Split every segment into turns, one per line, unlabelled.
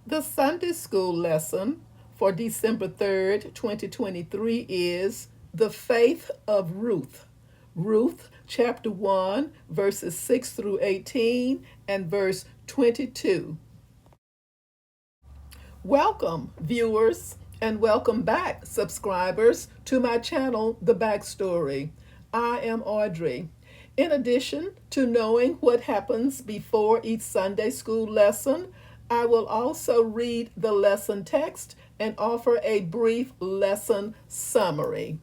The Sunday school lesson for December 3rd, 2023 is The Faith of Ruth. Ruth chapter 1, verses 6 through 18 and verse 22. Welcome, viewers, and welcome back, subscribers, to my channel, The Backstory. I am Audrey. In addition to knowing what happens before each Sunday school lesson, I will also read the lesson text and offer a brief lesson summary.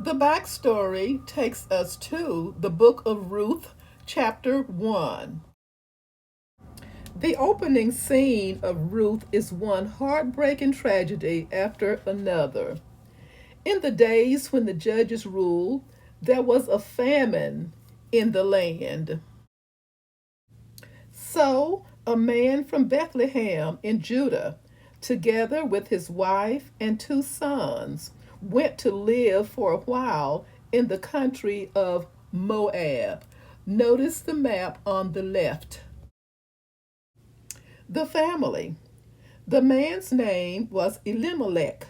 The backstory takes us to the book of Ruth, chapter 1. The opening scene of Ruth is one heartbreaking tragedy after another. In the days when the judges ruled, there was a famine in the land. So a man from Bethlehem in Judah, together with his wife and 2 sons, went to live for a while in the country of Moab. Notice the map on the left. The family. The man's name was Elimelech.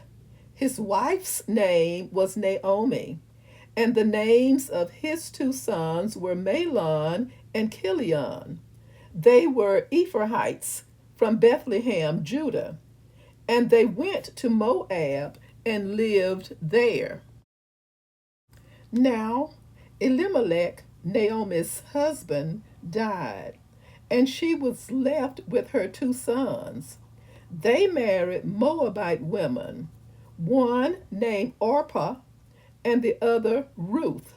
His wife's name was Naomi. And the names of his 2 sons were Mahlon and Chilion. They were Ephrathites from Bethlehem, Judah. And they went to Moab and lived there. Now, Elimelech, Naomi's husband, died, and she was left with her 2 sons. They married Moabite women, one named Orpah and the other Ruth.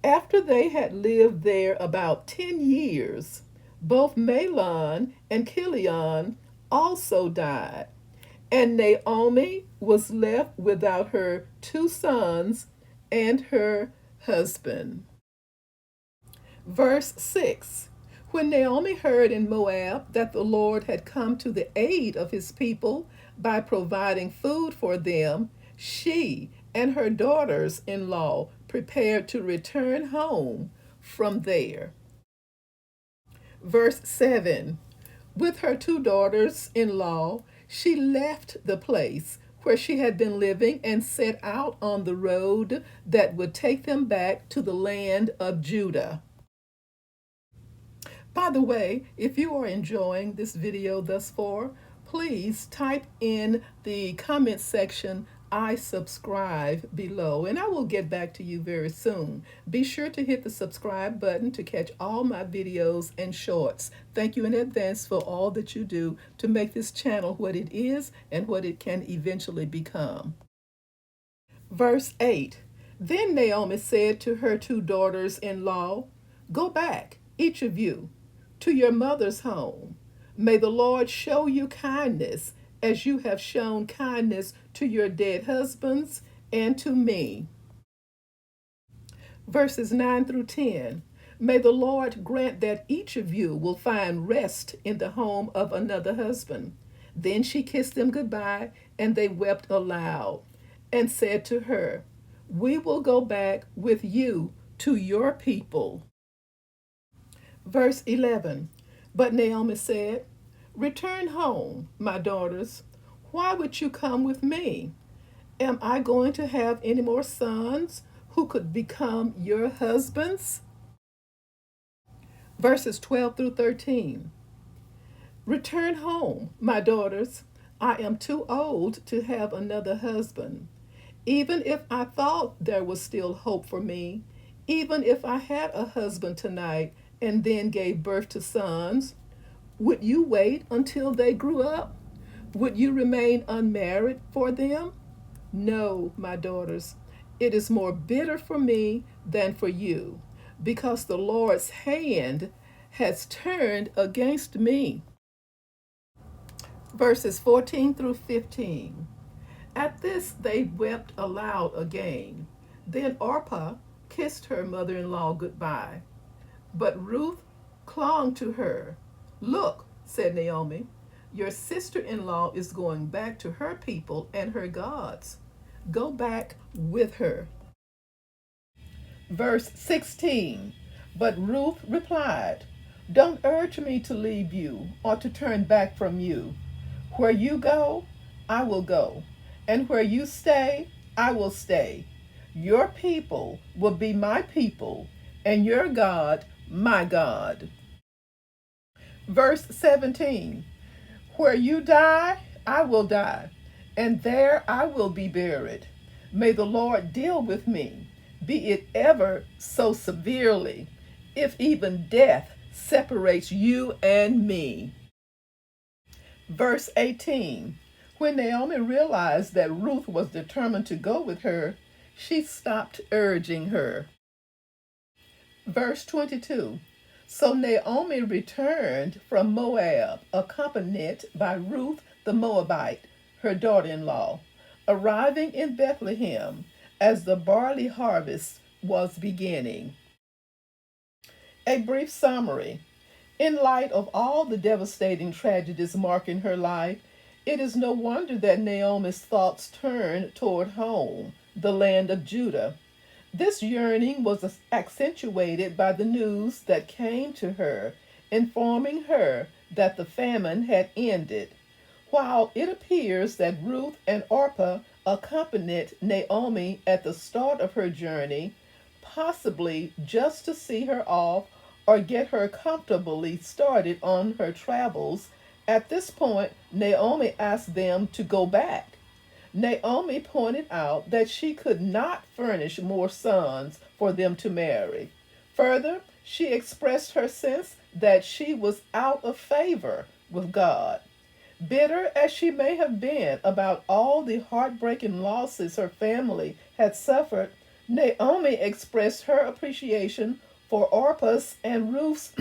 After they had lived there about 10 years, both Mahlon and Chilion also died, and Naomi was left without her 2 sons and her husband. Verse 6. When Naomi heard in Moab that the Lord had come to the aid of his people by providing food for them, she and her daughters-in-law prepared to return home from there. Verse 7. With her 2 daughters-in-law, she left the place where she had been living and set out on the road that would take them back to the land of Judah. By the way, if you are enjoying this video thus far, please type in the comment section, "I subscribe" below, and I will get back to you very soon. Be sure to hit the subscribe button to catch all my videos and shorts. Thank you in advance for all that you do to make this channel what it is and what it can eventually become. Verse 8. Then Naomi said to her 2 daughters-in-law, "Go back, each of you, to your mother's home. May the Lord show you kindness as you have shown kindness to your dead husbands and to me." Verses 9 through 10. May the Lord grant that each of you will find rest in the home of another husband. Then she kissed them goodbye, and they wept aloud, and said to her, "We will go back with you to your people." Verse 11. But Naomi said, "Return home, my daughters. Why would you come with me? Am I going to have any more sons who could become your husbands?" Verses 12 through 13. Return home, my daughters. I am too old to have another husband. Even if I thought there was still hope for me, even if I had a husband tonight and then gave birth to sons, would you wait until they grew up? Would you remain unmarried for them? No, my daughters, it is more bitter for me than for you, because the Lord's hand has turned against me. Verses 14 through 15. At this they wept aloud again. Then Orpah kissed her mother-in-law goodbye, but Ruth clung to her. "Look," said Naomi, "your sister-in-law is going back to her people and her gods. Go back with her." Verse 16. But Ruth replied, Don't urge me to leave you or to turn back from you. Where you go, I will go, and where you stay, I will stay. Your people will be my people, and your God, my God. Verse 17. Where you die, I will die, and there I will be buried. May the Lord deal with me, be it ever so severely, if even death separates you and me. Verse 18. When Naomi realized that Ruth was determined to go with her, she stopped urging her. Verse 22. So Naomi returned from Moab, accompanied by Ruth the Moabite, her daughter in law, arriving in Bethlehem as the barley harvest was beginning. A brief summary. In light of all the devastating tragedies marking her life, it is no wonder that Naomi's thoughts turned toward home, the land of Judah. This yearning was accentuated by the news that came to her, informing her that the famine had ended. While it appears that Ruth and Orpah accompanied Naomi at the start of her journey, possibly just to see her off or get her comfortably started on her travels, at this point Naomi asked them to go back. Naomi pointed out that she could not furnish more sons for them to marry. Further, she expressed her sense that she was out of favor with God. Bitter as she may have been about all the heartbreaking losses her family had suffered, Naomi expressed her appreciation for Orpah's and Ruth's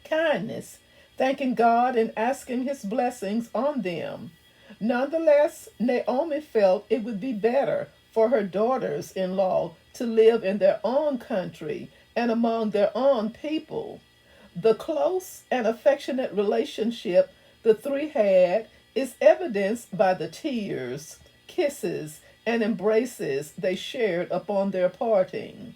kindness, thanking God and asking his blessings on them. Nonetheless, Naomi felt it would be better for her daughters in law to live in their own country and among their own people. The close and affectionate relationship the three had is evidenced by the tears, kisses, and embraces they shared upon their parting.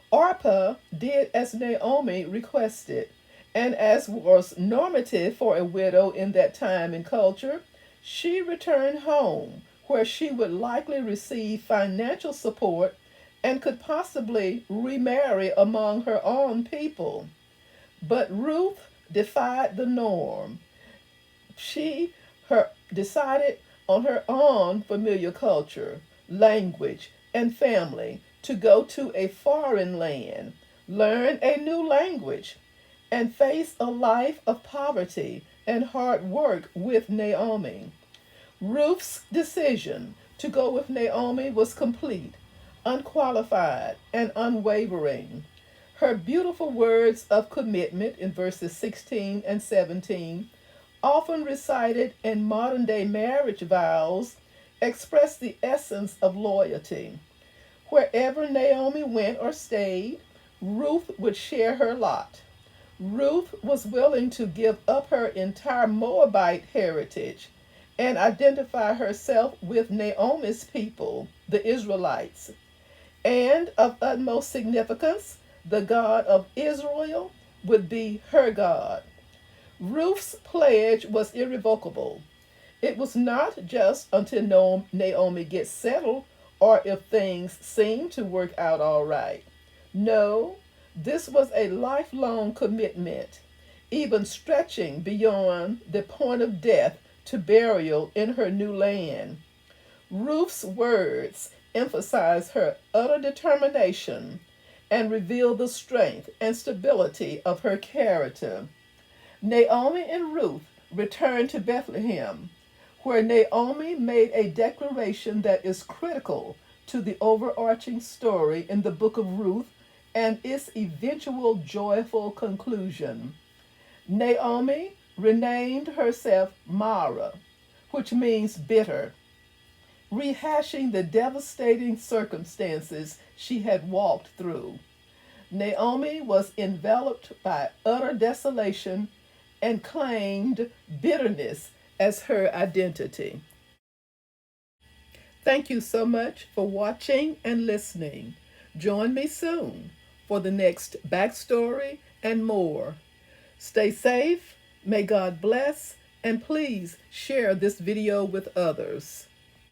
Orpah did as Naomi requested, and as was normative for a widow in that time and culture, she returned home, where she would likely receive financial support and could possibly remarry among her own people. But Ruth defied the norm. She decided on her own familiar culture, language, and family to go to a foreign land, learn a new language, and face a life of poverty and hard work with Naomi. Ruth's decision to go with Naomi was complete, unqualified, and unwavering. Her beautiful words of commitment in verses 16 and 17, often recited in modern day marriage vows, express the essence of loyalty. Wherever Naomi went or stayed, Ruth would share her lot. Ruth was willing to give up her entire Moabite heritage and identify herself with Naomi's people, the Israelites. And of utmost significance, the God of Israel would be her God. Ruth's pledge was irrevocable. It was not just until Naomi gets settled or if things seem to work out all right. No, this was a lifelong commitment, even stretching beyond the point of death to burial in her new land. Ruth's words emphasize her utter determination and reveal the strength and stability of her character. Naomi and Ruth returned to Bethlehem, where Naomi made a declaration that is critical to the overarching story in the book of Ruth and its eventual joyful conclusion. Naomi renamed herself Mara, which means bitter, rehashing the devastating circumstances she had walked through. Naomi was enveloped by utter desolation and claimed bitterness as her identity. Thank you so much for watching and listening. Join me soon for the next backstory and more. Stay safe, may God bless, and please share this video with others.